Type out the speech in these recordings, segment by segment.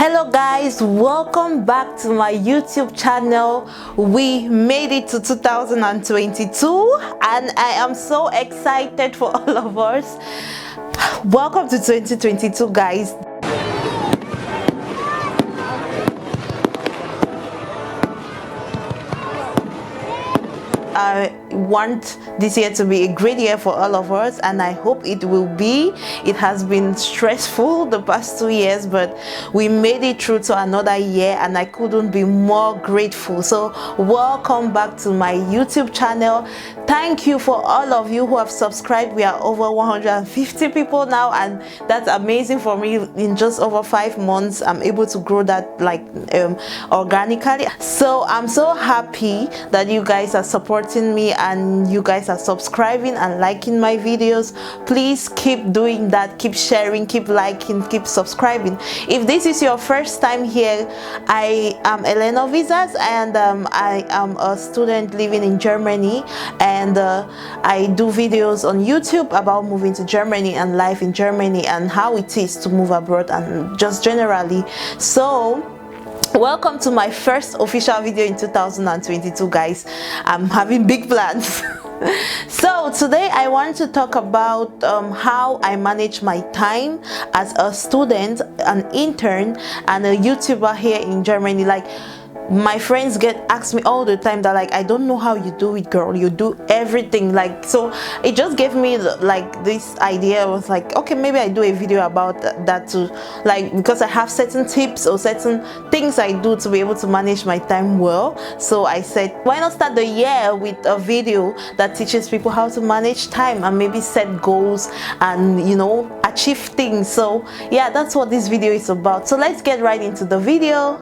Hello guys, welcome back to my YouTube channel. We made it to 2022 and I am so excited for all of us. Welcome to 2022 guys. I want this year to be a great year for all of us, and I hope it will be. It has been stressful the past 2 years, but we made it through to another year and I couldn't be more grateful. So welcome back to my YouTube channel. Thank you for all of you who have subscribed. We are over 150 people now, and that's amazing for me. In just over 5 months I'm able to grow that organically. So I'm so happy that you guys are supporting me and you guys are subscribing and liking my videos. Please keep doing that, keep sharing, keep liking, keep subscribing. If this is your first time here, I am Elena Visas and I am a student living in Germany, and I do videos on YouTube about moving to Germany and life in Germany and how it is to move abroad and just generally. So welcome to my first official video in 2022 guys. I'm having big plans. So today I want to talk about how I manage my time as a student, an intern, and a YouTuber here in Germany. Like, my friends ask me all the time that, like, I don't know how you do it, girl, you do everything. Like, so it just gave me like this idea. I was like, okay, maybe I do a video about that too, like, because I have certain tips or certain things I do to be able to manage my time well. So I said, why not start the year with a video that teaches people how to manage time and maybe set goals and, you know, achieve things. So yeah, that's what this video is about. So let's get right into the video.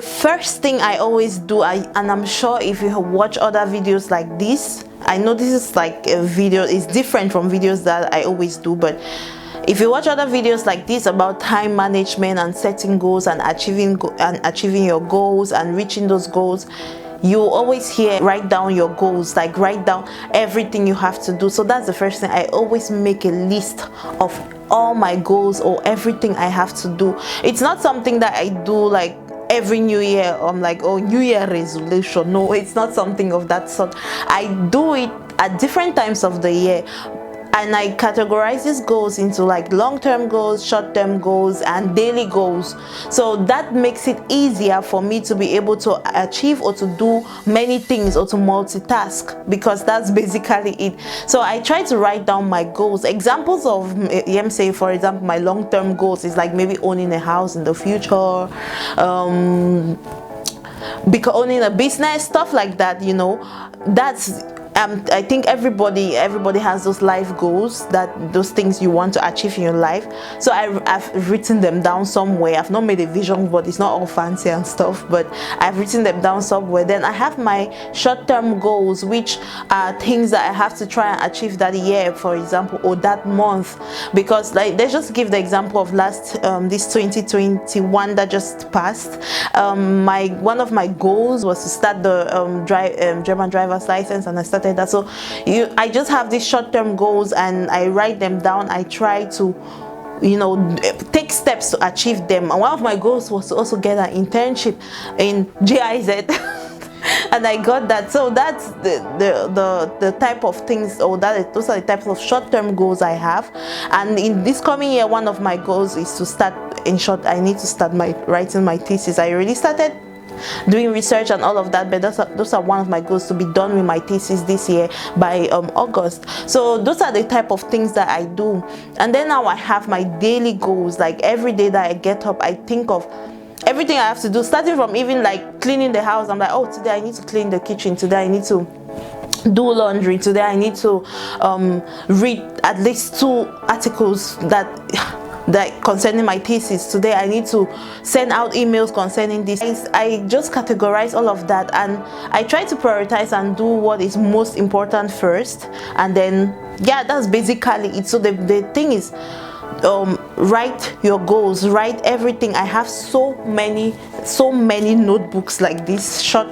First thing I always do, and I'm sure if you watch other videos like this, I know this is like a video, it's different from videos that I always do, but if you watch other videos like this about time management and setting goals and achieving your goals and reaching those goals, you always hear write down your goals, like write down everything you have to do. So that's the first thing. I always make a list of all my goals or everything I have to do. It's not something that I do like every new year. I'm like, oh, new year resolution. No, it's not something of that sort. I do it at different times of the year, and I categorize these goals into like long-term goals, short-term goals, and daily goals. So that makes it easier for me to be able to achieve or to do many things or to multitask, because that's basically it. So I try to write down my goals. Examples of, say for example, my long-term goals is like maybe owning a house in the future, because owning a business, stuff like that, you know. That's I think everybody has those life goals, those things you want to achieve in your life. So I've written them down somewhere. I've not made a vision board, it's not all fancy and stuff, but I've written them down somewhere. Then I have my short-term goals, which are things that I have to try and achieve that year, for example, or that month. Because, like, let's just give the example of this 2021 that just passed. One of my goals was to start the German driver's license, and I started that. So I just have these short-term goals and I write them down. I try to, you know, take steps to achieve them. And one of my goals was to also get an internship in GIZ. And I got that. So that's the type of things, or those are the types of short-term goals I have. And in this coming year, one of my goals is to start, in short, I need to start writing my thesis. I already started doing research and all of that, but those are one of my goals, to be done with my thesis this year by August. So those are the type of things that I do. And then now I have my daily goals. Like, every day that I get up, I think of everything I have to do, starting from even like cleaning the house. I'm like, oh, today I need to clean the kitchen, today I need to do laundry, today I need to read at least 2 articles that concerning my thesis, today I need to send out emails concerning this. I just categorize all of that, and I try to prioritize and do what is most important first, and then yeah, that's basically it. So the thing is, write your goals, write everything. I have so many notebooks like this, short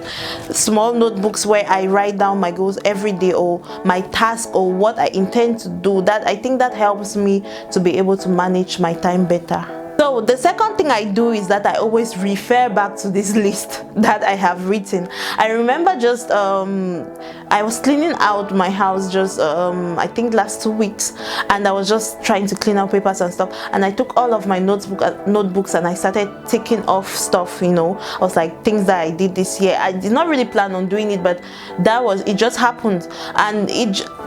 small notebooks where I write down my goals every day, or my task, or what I intend to do. That I think that helps me to be able to manage my time better. So the second thing I do is that I always refer back to this list that I have written. I remember just I was cleaning out my house just I think last 2 weeks, and I was just trying to clean out papers and stuff, and I took all of my notebooks and I started taking off stuff, you know. I was like, things that I did this year. I did not really plan on doing it, but it just happened, and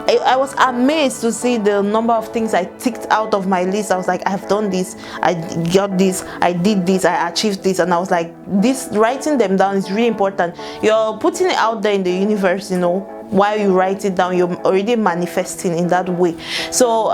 I was amazed to see the number of things I ticked out of my list. I was like, I've done this, I got this, I did this, I achieved this. And I was like, this writing them down is really important. You're putting it out there in the universe, you know. While you write it down, you're already manifesting in that way. So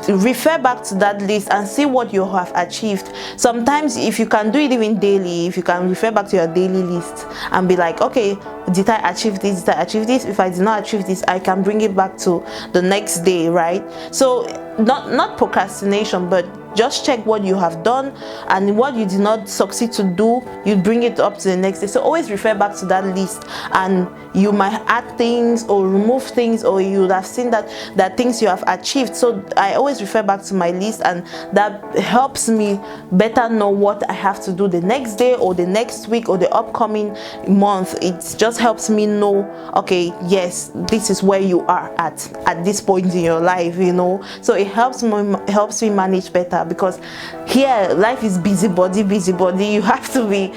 refer back to that list and see what you have achieved. Sometimes if you can do it even daily, if you can refer back to your daily list and be like, okay, did I achieve this, did I achieve this? If I did not achieve this, I can bring it back to the next day, right? So not procrastination, but just check what you have done, and what you did not succeed to do, you bring it up to the next day. So always refer back to that list, and you might add things or remove things, or you would have seen that things you have achieved. So I always refer back to my list, and that helps me better know what I have to do the next day, or the next week, or the upcoming month. It just helps me know, okay, yes, this is where you are at this point in your life, you know. So it helps me manage better, because here life is busybody. You have to be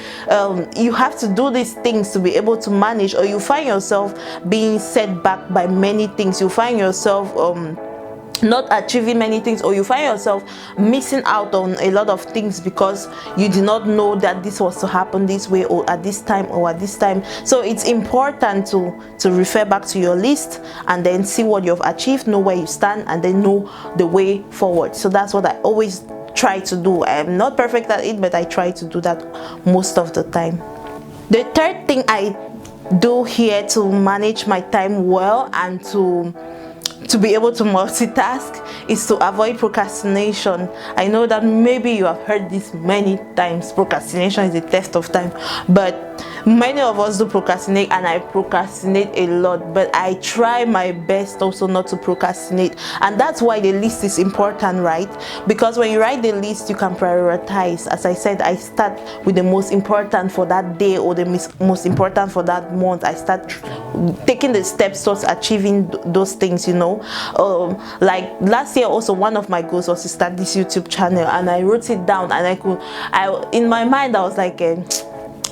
you have to do these things to be able to manage, or you find yourself being set back by many things. You find yourself not achieving many things, or you find yourself missing out on a lot of things because you did not know that this was to happen this way, or at this time, or at this time. So it's important to refer back to your list, and then see what you've achieved, know where you stand, and then know the way forward. So that's what I always try to do. I am not perfect at it, but I try to do that most of the time. The third thing I do here to manage my time well and to be able to multitask is to avoid procrastination. I know that maybe you have heard this many times. Procrastination is a theft of time, but many of us do procrastinate, and I procrastinate a lot, but I try my best also not to procrastinate. And that's why the list is important, right? Because when you write the list, you can prioritize. As I said, I start with the most important for that day, or the most important for that month. I start taking the steps towards achieving those things, you know. Like last year also, one of my goals was to start this YouTube channel, and I wrote it down, and in my mind I was like,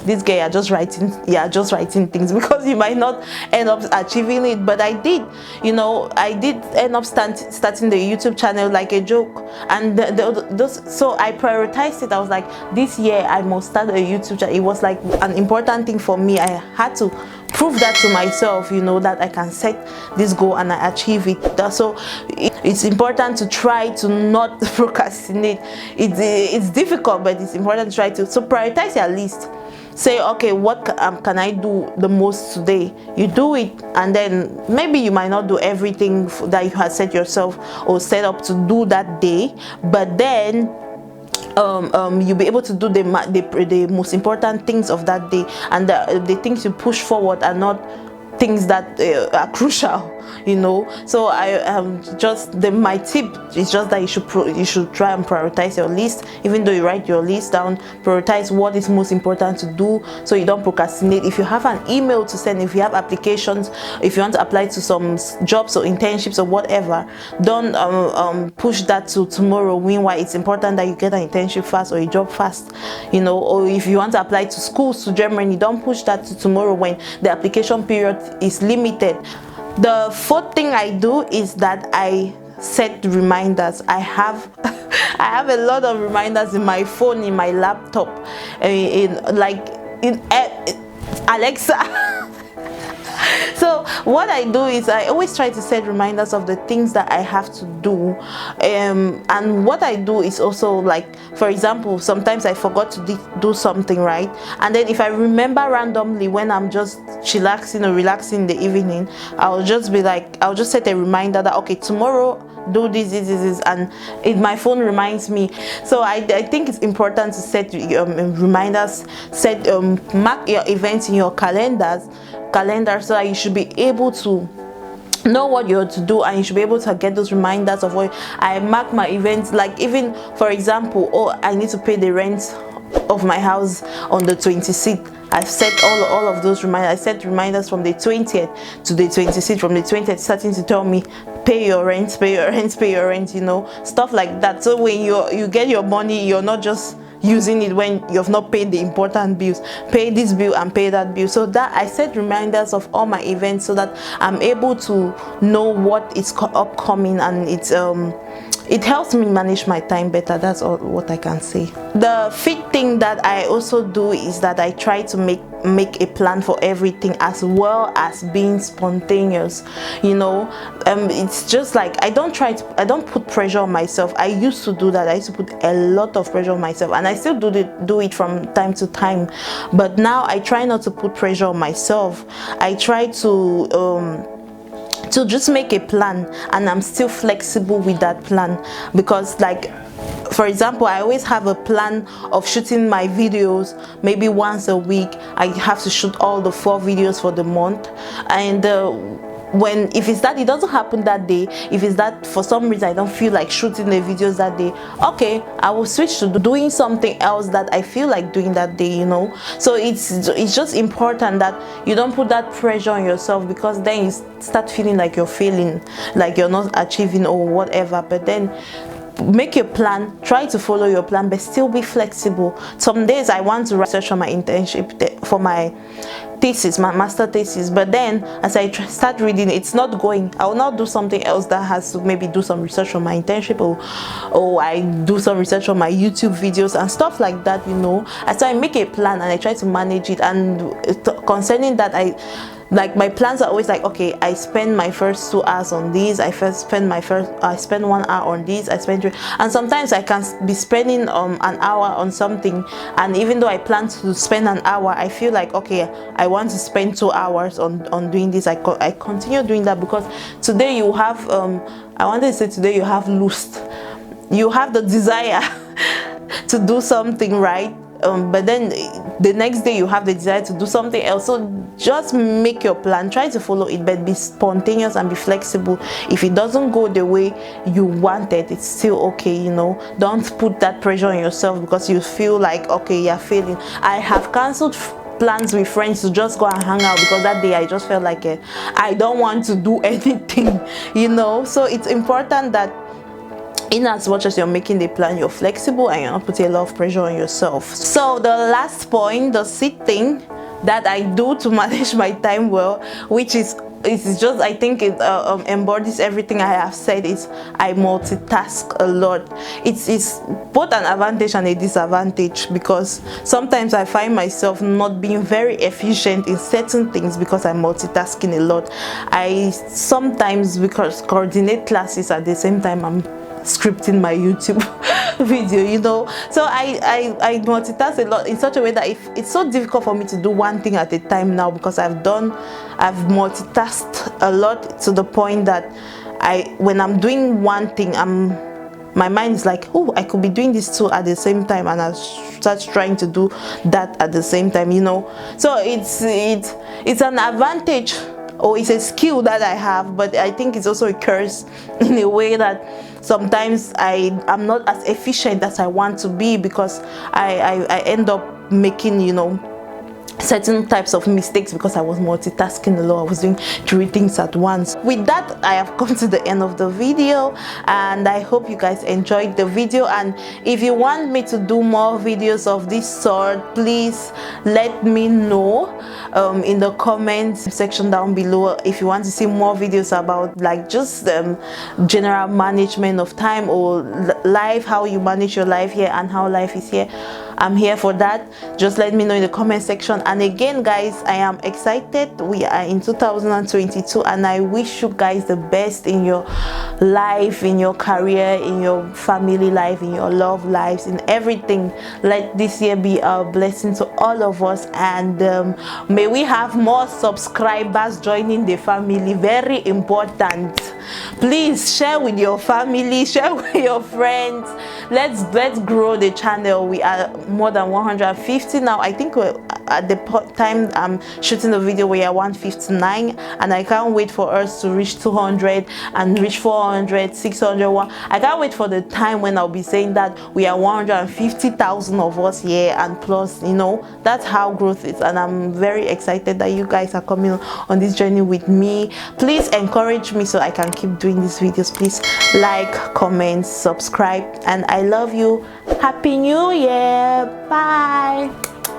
this guy, you're just writing things, because you might not end up achieving it. But I did, you know, I did end up starting the YouTube channel like a joke, and so I prioritized it. I was like, this year I must start a YouTube channel. It was like an important thing for me. I had to prove that to myself, you know, that I can set this goal and I achieve it. So it's important to try to not procrastinate. It's difficult, but it's important to try to prioritize your list. Say, okay, what can I do the most today? You do it, and then maybe you might not do everything that you had set yourself or set up to do that day, but then you'll be able to do the most important things of that day, and the things you push forward are not things that are crucial, you know. So my tip is just that you should try and prioritize your list. Even though you write your list down, prioritize what is most important to do, so you don't procrastinate. If you have an email to send, if you have applications, if you want to apply to some jobs or internships or whatever, don't push that to tomorrow. Meanwhile, it's important that you get an internship fast or a job fast, you know. Or if you want to apply to schools to Germany, don't push that to tomorrow when the application period is limited. The fourth thing I do is that I set reminders. I have a lot of reminders in my phone, in my laptop, in Alexa. So what I do is I always try to set reminders of the things that I have to do, and what I do is also, like, for example, sometimes I forgot to do something, right? And then if I remember randomly when I'm just chillaxing or relaxing in the evening, I'll just set a reminder that, okay, tomorrow do this, and my phone reminds me. So I think it's important to set reminders, mark your events in your calendar, so that you should be able to know what you're to do, and you should be able to get those reminders of what I mark my events. Like, even for example, oh, I need to pay the rent of my house on the 26th. I've set all of those reminders. I set reminders from the 20th to the 26th. From the 20th, starting to tell me, pay your rent, pay your rent, pay your rent, you know, stuff like that. So when you get your money, you're not just using it when you've not paid the important bills. Pay this bill and pay that bill. So that I set reminders of all my events, so that I'm able to know what is upcoming, and it helps me manage my time better. That's all what I can say. The fifth thing that I also do is that I try to make a plan for everything, as well as being spontaneous. You know, it's just like I don't put pressure on myself. I used to do that. I used to put a lot of pressure on myself, and I still do it from time to time, but now I try not to put pressure on myself. I try to just make a plan, and I'm still flexible with that plan, because, like, for example, I always have a plan of shooting my videos maybe once a week. I have to shoot all the 4 videos for the month, and if it's that it doesn't happen that day, if it's that for some reason I don't feel like shooting the videos that day, okay, I will switch to doing something else that I feel like doing that day, you know. So it's just important that you don't put that pressure on yourself, because then you start feeling like you're failing, like you're not achieving or whatever. But then make your plan, try to follow your plan, but still be flexible. Some days I want to research on my internship for my thesis, my master thesis, but then as I start reading, it's not going. I will not do something else that has to maybe do some research on my internship, or I do some research on my YouTube videos and stuff like that, you know. So I make a plan and I try to manage it. And concerning that, my plans are always like, okay, I spend my first 2 hours on this, I spend 1 hour on this, I spend 3, and sometimes I can be spending an hour on something, and even though I plan to spend an hour, I feel like, okay, I want to spend 2 hours on doing this. I continue doing that, because today you have I wanted to say today you have you have the desire to do something, right? But then the next day you have the desire to do something else. So just make your plan, try to follow it, but be spontaneous and be flexible. If it doesn't go the way you wanted, it's still okay, you know. Don't put that pressure on yourself because you feel like, okay, you're failing. I have cancelled plans with friends to just go and hang out because that day I just felt like I don't want to do anything, you know. So it's important that in as much as you're making the plan, you're flexible and you're not putting a lot of pressure on yourself. So the last point, the sixth thing that I do to manage my time well, which is just, I think it embodies everything I have said, is I multitask a lot. It's both an advantage and a disadvantage, because sometimes I find myself not being very efficient in certain things because I'm multitasking a lot. I sometimes, because coordinate classes at the same time I'm scripting my YouTube video, you know. So I multitask a lot in such a way that if it's so difficult for me to do one thing at a time now, because I've multitasked a lot to the point that when I'm doing one thing, my mind is like, oh, I could be doing this too at the same time, and I start trying to do that at the same time, you know. So it's an advantage, or it's a skill that I have, but I think it's also a curse in a way that sometimes I'm not as efficient as I want to be, because I end up making, you know, certain types of mistakes because I was multitasking a lot. I was doing 3 things at once. With that, I have come to the end of the video, and I hope you guys enjoyed the video. And if you want me to do more videos of this sort, please let me know in the comments section down below. If you want to see more videos about like just general management of time, or life, how you manage your life here and how life is here, I'm here for that. Just let me know in the comment section. And again, guys, I am excited. We are in 2022, and I wish you guys the best in your life, in your career, in your family life, in your love lives, in everything. Let this year be a blessing to all of us, and may we have more subscribers joining the family. Very important. Please share with your family, share with your friends. Let's grow the channel. We are more than 150 now. I think we're at the time I'm shooting the video, we are 159, and I can't wait for us to reach 200 and reach 400, 600. I can't wait for the time when I'll be saying that we are 150,000 of us here and plus. You know, that's how growth is, and I'm very excited that you guys are coming on this journey with me. Please encourage me so I can keep doing these videos. Please like, comment, subscribe, and I love you. Happy New Year. Bye.